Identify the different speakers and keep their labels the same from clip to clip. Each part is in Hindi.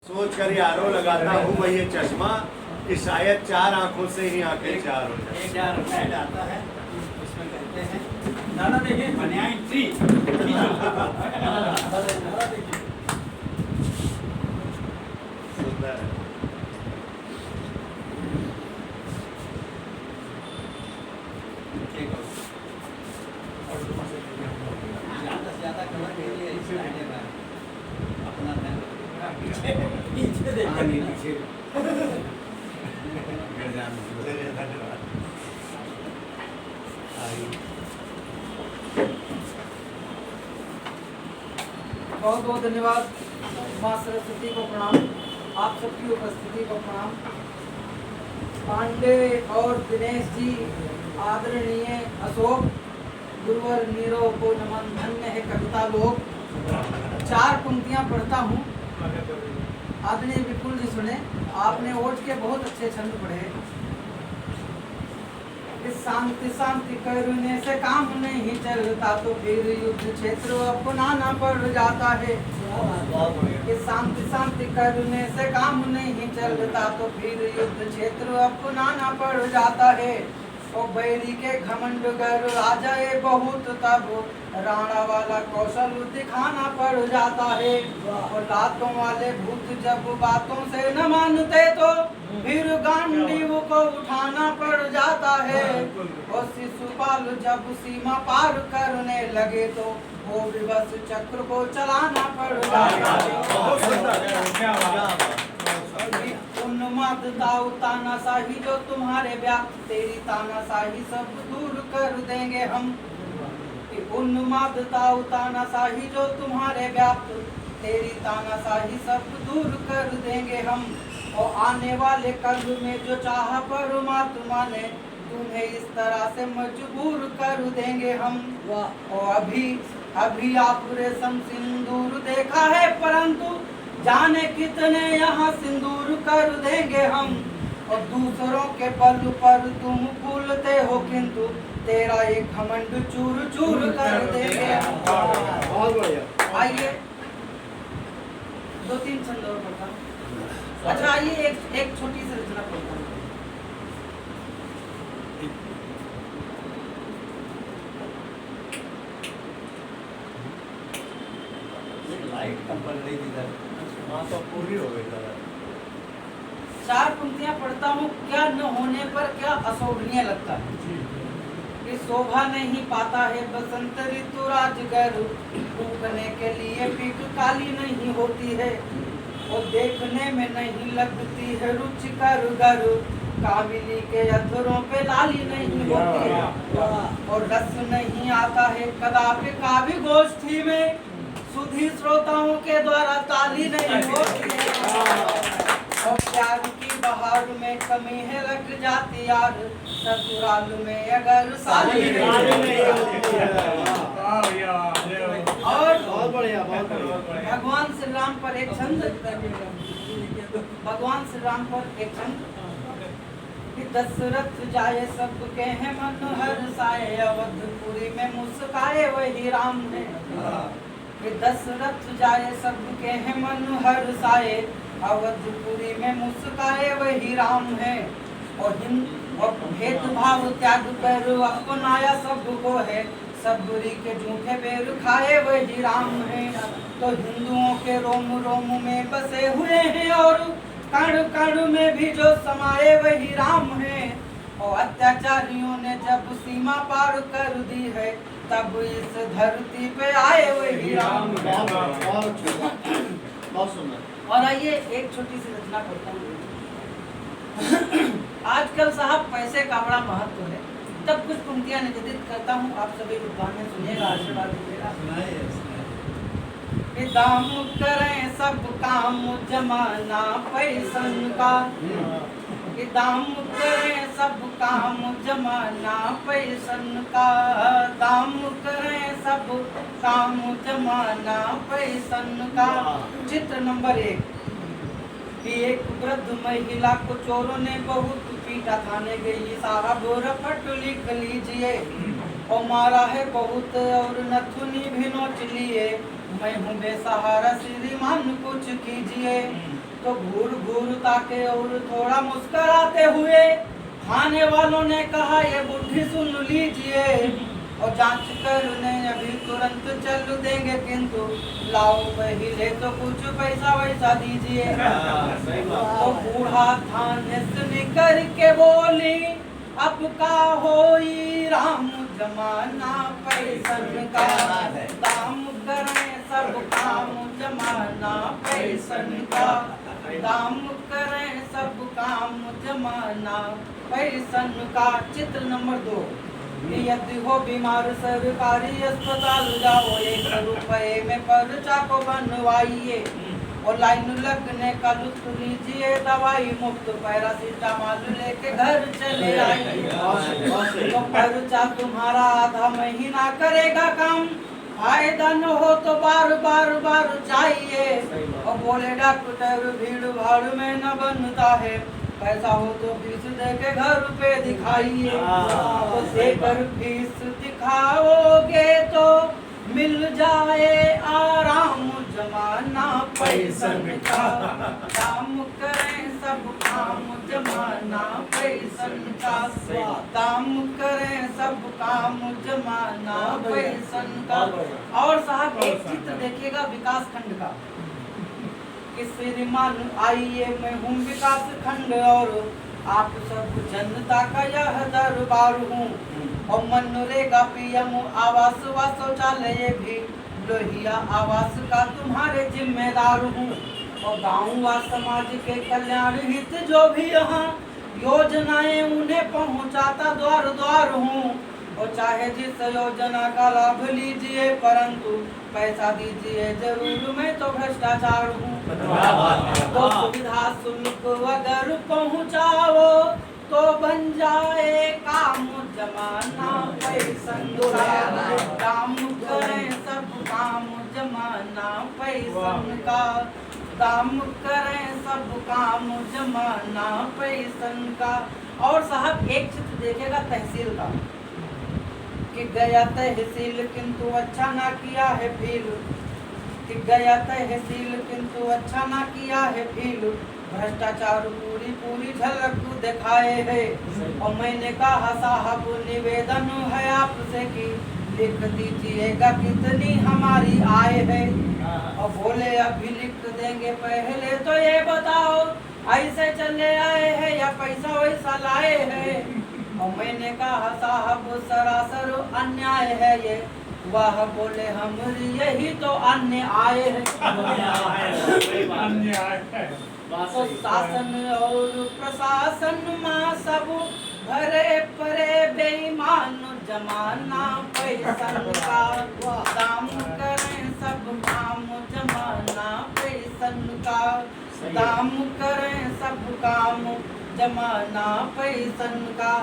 Speaker 1: सोच कर यारो लगाता हूँ मैं ये चश्मा कि शायद 4 आंखों से ही आंखें 4 हो जाए।
Speaker 2: एक जार ऐड आता है, उसमें कहते हैं नाना देखिए बनियान ट्री।
Speaker 1: सुंदर है।
Speaker 2: ठीक है। और ज़्यादा से ज़्यादा कवर के लिए इस लाइन में अपना ध्यान पीछे पीछे देखिए पीछे।
Speaker 1: धन्यवाद।
Speaker 3: बहुत बहुत धन्यवाद। माँ सरस्वती को प्रणाम, आप सबकी उपस्थिति को प्रणाम। पांडे और दिनेश जी, आदरणीय अशोक, गुरुवर नीरव को नमन। धन्य है कविता लोग। 4 पंक्तियां पढ़ता हूँ। आदरणीय विपुल जी सुने, आपने ओट के बहुत अच्छे छंद पढ़े। इस शांति शांति करने से काम नहीं चलता तो फिर युद्ध क्षेत्र अपनाना पड़ जाता है। इस शांति शांति करने से काम नहीं चलता तो फिर युद्ध क्षेत्र अपनाना पड़ जाता है। और बैरी के घमंड गर आ जाए बहुत तब राणा वाला कौशल दिखाना पड़ जाता है। और लातों वाले भूत जब बातों से न मानते तो फिर गांडीव को उठाना पड़ जाता है। और शिशुपाल जब सीमा पार करने लगे तो वो विवश चक्र को चलाना पड़ जाता है। उन्माद दाऊ तानाशाही जो तुम्हारे व्याप्त तेरी तानाशाही सब दूर कर देंगे हम। उन्माद दाऊ तानाशाही जो तुम्हारे व्याप्त तेरी तानाशाही सब दूर कर देंगे हम। और आने वाले कल में जो चाहा परमात्मा ने तुम्हें इस तरह से मजबूर कर देंगे हम। और अभी आप रेशम सिंदूर देखा है परंतु जाने कितने यहाँ सिंदूर कर देंगे हम। और दूसरों के बल पर तुम फूलते हो किंतु तेरा एक घमंड चूर चूर कर देंगे हम।
Speaker 1: बहुत बढ़िया।
Speaker 3: आइए 2-3 छंद और पढ़ता हूँ। अच्छा आइए एक छोटी सी रचना पढ़ता हूँ।
Speaker 2: लाइट कम पड़ रही थी इधर।
Speaker 1: हाँ तो पूरी हो गई दादा।
Speaker 3: 4 पंक्तियां पढ़ता हूँ। क्या न होने पर क्या अशोभनीय लगता है कि शोभा नहीं पाता है बसंत ऋतु राजगर। उगने के लिए पीक काली नहीं होती है और देखने में नहीं लगती है रुचिकर गर। काबिली के अधरों पे लाली नहीं होती है और रस नहीं आता है कदापि काव्य गोष्ठी में। सुधी श्रोताओं के द्वारा ताली नहीं होती है और प्यार की बहार में कमी है लग जाती यार। ससुराल में अगर साली नहीं और
Speaker 1: बहुत बढ़िया, बहुत बढ़िया।
Speaker 3: भगवान श्री राम पर एक छंद। भगवान श्री राम पर एक छंद कि दशरथ जाए सबके हैं मन हर्षाए। अवधपुरी में मुस्काए वही राम है। कि दशरथ जाए सबके हैं मन हर्षाए। अवधपुरी में मुस्काए वही राम है। और भेदभाव त्याग कर अपनाया सबको है। सबरी के झूठे बेर खाए वही राम है। तो हिंदुओं के रोम रोम में बसे हुए हैं और कण कण में भी जो समाये वही राम है। और अत्याचारियों ने जब सीमा पार कर दी है तब इस धरती पे आए वही राम है।
Speaker 1: बहुत सुंदर।
Speaker 3: और आइए एक छोटी सी रचना पढ़ता हूँ। आजकल साहब पैसे का बड़ा महत्व है, तब कुछ पंक्तियां निवेदित करता हूँ। आप सभी विद्वान में सुनिएगा, आशीर्वाद दीजिएगा। कि दाम करें सब काम जमाना पैसन का। कि दाम करें सब काम जमाना पैसन का। दाम करें सब काम जमाना पैसन का। चित्र नंबर 1 कि एक वृद्ध महिला को चोरों ने बहुत पीटा। थाने गई साहब रपट लिख लीजिए। और मारा है बहुत और नथुनी भी नोच लिए। मैं हूँ बेसहारा श्रीमान कुछ कीजिए। तो घूर घूर ताके और थोड़ा मुस्कुराते हुए खाने वालों ने कहा ये बुढ़ी सुन लीजिए और जांच कर उन्हें अभी तुरंत चल देंगे, किंतु लाओ पहले तो कुछ पैसा वैसा दीजिए।
Speaker 1: सही बात।
Speaker 3: तो बूढ़ा थाने से निकल के बोली अब का होई राम जमाना पैसन का, दाम करें सब काम जमाना पैसन का, दाम करें सब काम जमाना पैसन का। चित्र नंबर 2, यदि हो बीमार सरकारी अस्पताल जाओ, 1 रुपए में पर्चा को बनवाइए और लाइन लगने का लुत्फ लीजिए, दवाई मुफ्त पैरासीटामॉल लेके घर चले आइए। तो पर्चा तुम्हारा आधा महीना करेगा काम, फायदा न हो तो बार बार जाइए। और बोले डॉक्टर भीड़ भाड़ में न बनता है, पैसा हो तो फीस दे के घर पे दिखाइए। तो देकर फीस दिखाओगे तो मिल जाए आराम जमाना पैसन का, काम करें सब काम जमाना पैसन का, काम करें सब काम जमाना पैसन का। और साहब एक चित्र देखिएगा विकास खंड का कि श्रीमान आइए मैं हूँ विकास खंड और आप सब जनता का यह दरबार हूँ, और मनरेगा पीएम आवास व शौचालय भी लोहिया आवास का तुम्हारे जिम्मेदार हूँ, और गाँव व समाज के कल्याण हित जो भी यहाँ योजनाएं उन्हें पहुँचाता द्वार द्वार हूँ। और चाहे जिस योजना का लाभ लीजिए परंतु पैसा दीजिए जरूर, मैं तो भ्रष्टाचार हूँ। तो सुविधा शुल्क अगर पहुँचाओ तो बन जाए काम जमाना पैसन का, काम करें सब काम जमाना पैसन का, काम करें सब काम जमाना पैसन का। और साहब एक चित्र देखेगा तहसील का कि गया तहसील किंतु अच्छा ना किया है फील, कि गया तहसील किंतु अच्छा ना किया है फील, भ्रष्टाचार पूरी पूरी झलक दिखाए है। और मैंने कहा साहब निवेदन है आपसे कि लिख दीजिएगा कितनी हमारी आय है। और बोले अभी लिख देंगे, पहले तो ये बताओ ऐसे चले आए हैं या पैसा वैसा लाए हैं। और मैंने कहा साहब सरासर अन्याय है ये, वह बोले हमारी यही तो अन्याय है। तो शासन और प्रशासन माँ सब भरे परे बेईमान जमाना पैसन का, काम करें सब काम जमाना पैसन का, काम करें सब काम जमाना पैसन का।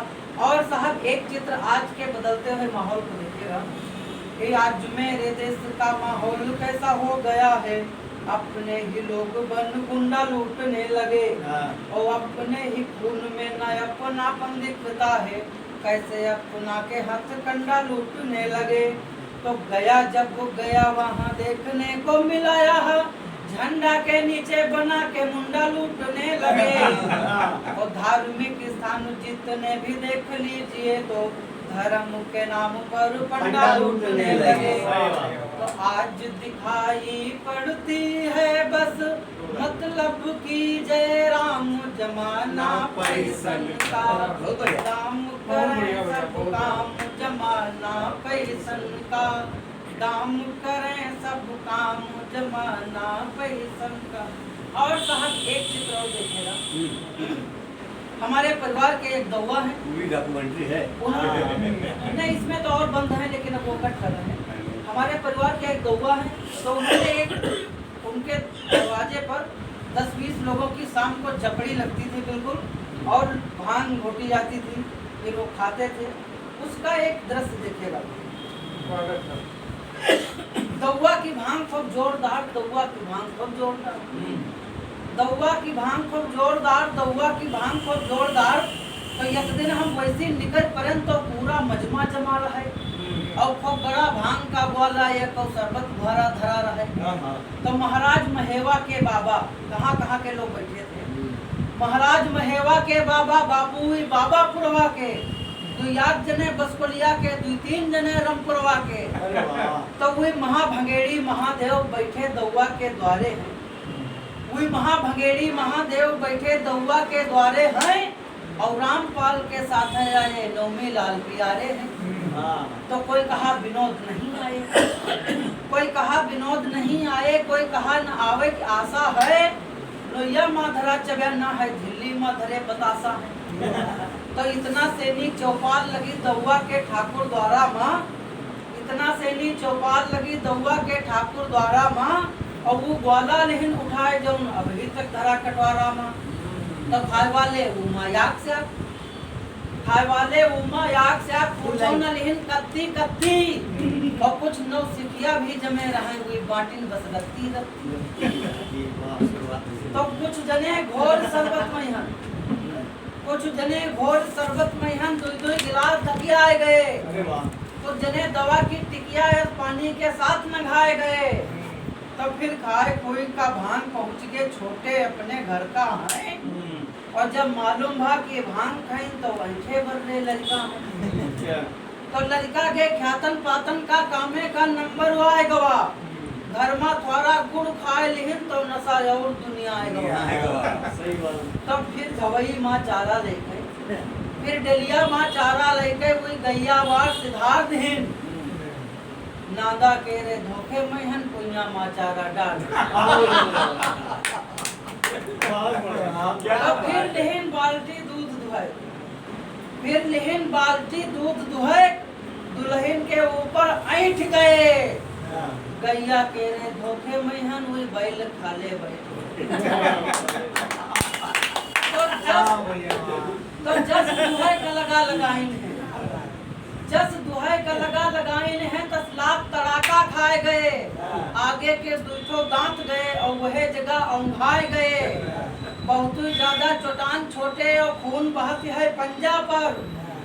Speaker 3: और साहब एक चित्र आज के बदलते हुए माहौल को देखिएगा कि आज मेरे देश का माहौल कैसा हो गया है, अपने ही लोग बन गुंडा लूटने लगे और अपने ही खून में न अपनापन दिखता है, कैसे अपना के हाथ कंडा लूटने लगे। तो गया जब गया वहाँ देखने को मिला यह झंडा के नीचे बना के मुंडा लूटने लगे। और धार्मिक स्थान जितने भी देख लीजिए तो धर्म के नाम पर पंडा लूटने लगे। तो आज दिखाई पड़ती है बस मतलब की जय राम जमाना पैसन का, दाम करें सब काम जमाना पैसन का, दाम करें सब काम जमाना पैसन का। और साहब एक चित्र और देखिएगा, हमारे परिवार के एक दौआ है,
Speaker 1: पूरी डॉक्यूमेंट्री है।
Speaker 3: नहीं इसमें तो और बंद है लेकिन अब वो कट कर रहे हैं। हमारे परिवार के एक दौआ है, तो उन्होंने एक उनके दरवाजे पर 10-20 लोगों की शाम को झपड़ी लगती थी बिल्कुल, और भांग घोटी जाती थी, फिर वो खाते थे। उसका एक दृश्य देखिएगा, दौआ की भांग खूब जोरदार, दौआ की भांग खूब जोरदार, दौआ की भांग खूब जोरदार, दौआ की भांग खूब जोरदार। तो एक दिन हम वैसे निकल परन तो पूरा मजमा जमा रहा है। और खूब बड़ा भांग का ग्वाला एक और शरबत भरा धरा रहे। तो महाराज महेवा के बाबा, कहाँ के लोग बैठे थे, महाराज महेवा के बाबा बापू बाबा पुरवा के, 2 जने बसकोलिया के, 2-3 जने रामपुरवा के। तो वही महाभंगेड़ी महादेव बैठे दौआ के द्वारे हैं, वही महाभंगेड़ी महादेव बैठे दौआ के द्वारे हैं, और रामपाल के साथ है आए नौमी लाल प्यारे हैं। तो कोई कहा विनोद नहीं आए, कोई कहा विनोद नहीं आए, कोई कहा न आवे की आशा है, लोहिया माधरा चबे ना है, झिल्ली माधरे बतासा है। तो इतना सैनिक चौपाल लगी दौआ के ठाकुर द्वारा माँ, इतना सैनिक चौपाल लगी दौआ के ठाकुर द्वारा माँ, और वो ग्वाला लेकिन उठाए जो अभी तक धरा कटवारा माँ। तो खाए वाले उमा याग से, खाए वाले उमा याग से पूछो न लेकिन कत्ती कत्ती, और कुछ नौ सिपिया भी जमे रहे हुई बाटिन बस रत्ती रत्ती। तो कुछ जने घोर शरबत में हन, कुछ जने घोर शरबत में हन, 2-2 गिलास ढकिया आए गए। कुछ जने दवा की टिकिया पानी के साथ नंगाए गए। तो फिर खाए कोई का भांग पहुँच के छोटे अपने घर का है, और जब मालूम भा कि भांग खाई तो वैठे बरने लड़का है। तो लड़का के ख्यातन पातन का कामे का नंबर हुआ गवा, घर में थोड़ा गुड़ खाए लिहिन तो नशा और दुनिया आएगा। तब फिर गवई माँ चारा लेके, फिर डलिया माँ चारा लेके वही गैया बार सिद्धार्थ हिन, नादा के रे धोखे में हन पुनिया माँ चारा डाल। तो फिर लेहिन बाल्टी दूध दुहाए, फिर लेहिन बाल्टी दूध दुहाए, दुल्हन के ऊपर ऐठ गए, गैया के रे धोखे में हन वही बैल खाले बैठे। तो जस दुहाई का लगा लगाइन है, जस दुहाई का लगा लगाइन है, 10 लाख तड़ाका खाए गए, आगे के 2 दांत गए और वह जगह औंघाए गए। बहुत ही ज्यादा चोटान छोटे और खून बहती है पंजा पर,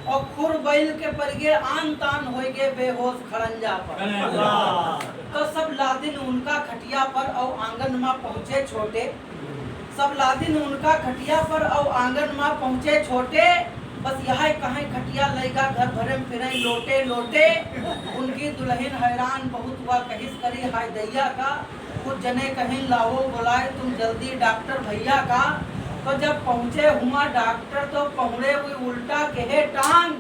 Speaker 3: और खुर बैल के परिगे आन तान हो गए बेहोश खड़ंजा पर। तो सब लादिन उनका खटिया पर और आंगन में पहुँचे छोटे, सब लादिन उनका खटिया पर और आंगन में पहुँचे छोटे, बस यह कहीं खटिया लेगा घर भरे में फिर लोटे लोटे। उनकी दुल्हन हैरान बहुत हुआ, कहिस करी हाय दैया का, कुछ जने कहीं लाओ बुलाए तुम जल्दी डॉक्टर भैया का। तो जब पहुँचे हुआ डॉक्टर तो पहुँचे हुई उल्टा कहे टांग,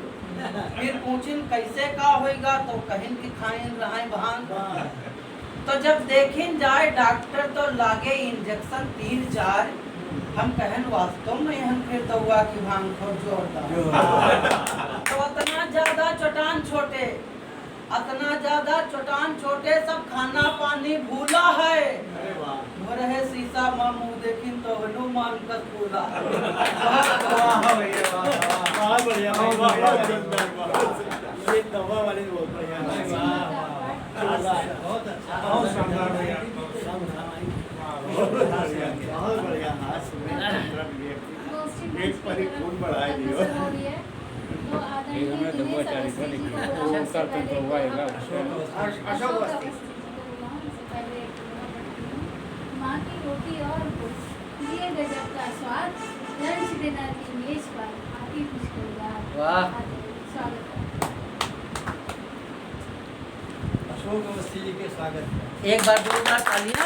Speaker 3: फिर पूछिन कैसे का होएगा, तो कहिन कि खाइन रहाई भांग। तो जब देखिन जाए डॉक्टर तो लागे इंजेक्शन 3-4, हम कहन वास्तव में हम फिर तो हुआ कि भांग खूब जोरदार। तो इतना ज्यादा चट्टान छोटे, इतना ज्यादा चट्टान छोटे, सब खाना पानी भूला है। रहे शीशा माँ मुँह देखिन तो हनुमान का फूला।
Speaker 2: बहुत अच्छा,
Speaker 1: पेट पर ही खून बढ़ाए दियो।
Speaker 4: माँ की रोटी और ये गजब का स्वाद, लंच डिनर की मेज पर आती खुशबूदार।
Speaker 2: वाह।
Speaker 4: स्वागत है।
Speaker 2: अशोक अवस्थी जी के स्वागत है।
Speaker 3: एक बार 2 बार तालियां।